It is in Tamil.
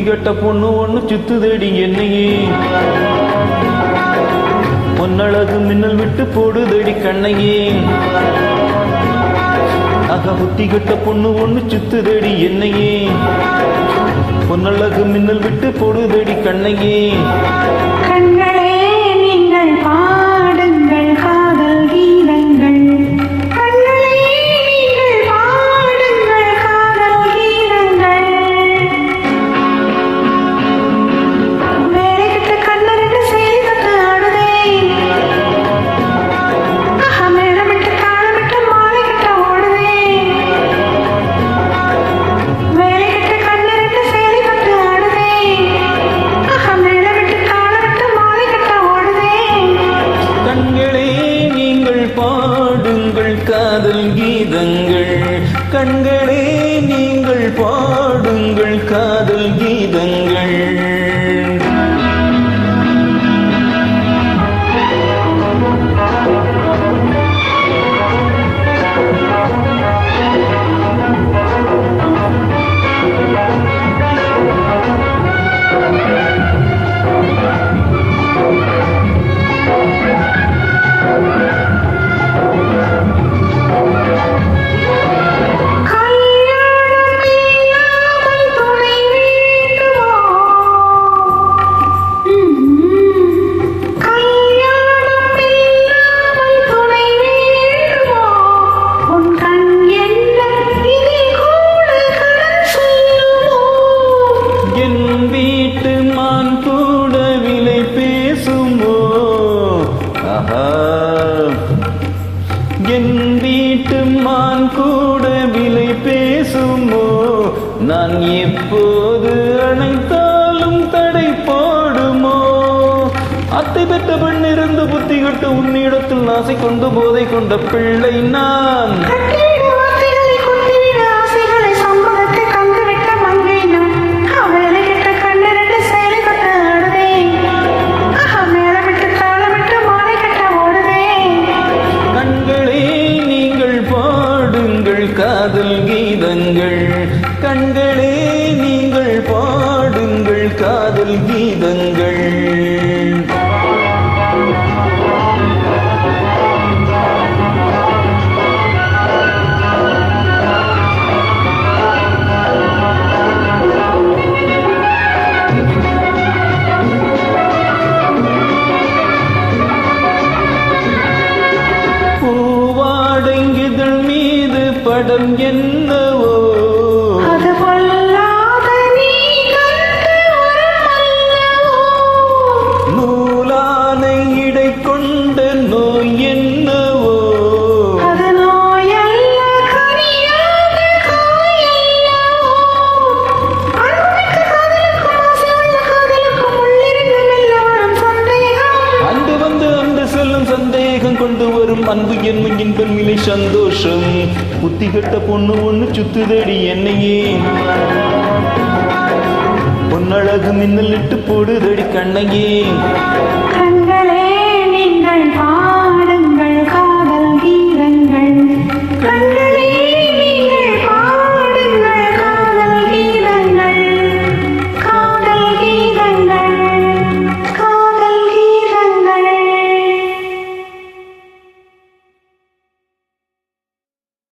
கட்ட பொண்ணு ஒண்ணு சுத்துதடி என்னையே பொன்னழகு மின்னல் விட்டு போடுதடி கண்ணையே புத்தி கட்ட பொண்ணு ஒண்ணு சுத்துதடி என்னையே பொன்னழகு மின்னல் விட்டு போடுதடி கண்ணையே கண்களே நீங்கள் பாடுங்கள் காதல் கீதங்கள் கண்களே நீங்கள் பாடுங்கள் காதல் கீதங்கள் வேலைக்கிட்ட கண்ணறிட்டு செய்தது ஆடுதே மேடமிட்டு தாளமிட்டு மாலைக்கிட்ட ஓடுதே வேலைக்கிட்ட கண்ணறிட்டு செய்தது ஆடுதே மேடமிட்டு தாளமிட்டு மாலைக்கிட்ட ஓடுதே கண்களே நீங்கள் பாடுங்கள் காதல் கீதங்கள் கண்களே நீங்கள் பாடுங்கள் காதல் கீதங்கள் என் வீட்டு மான் கூட விலை பேசுமோ நான் எப்போது அணைத்தாலும் தடை போடுமோ அத்தை பெற்ற பெண் இருந்து புத்தி கட்டு உன்னிடத்தில் ஆசை கொண்டு போதை கொண்ட பிள்ளை நான் காதல் கீதங்கள் கண்களே நீங்கள் பாடுங்கள் காதல் கீதங்கள் பூவாடங்கிதழ் மீது படம் என்னவோ அது பொல்லாத நீ கண்டு வரமல்லவோ நூலானை இடை கொண்ட நோய் என்னவோ அது நோயல்ல கனியாத காயல்லவோ அன்புக்கு காதலுக்கும் ஆசையுள்ள காதலுக்கும் உள்ளிருந்து மெல்ல வரும் சந்தேகம் அன்று வந்து அன்று செல்லும் சந்தேகம் கொண்டு வரும் அன்பு என்னும் இன்பமில்லை சந்தோஷம் புத்தி கட்ட பொண்ணு ஒண்ணு சுத்துதடி என்னையே பொன்னழகு மின்னல் இட்டு போடுதடி கண்ணையே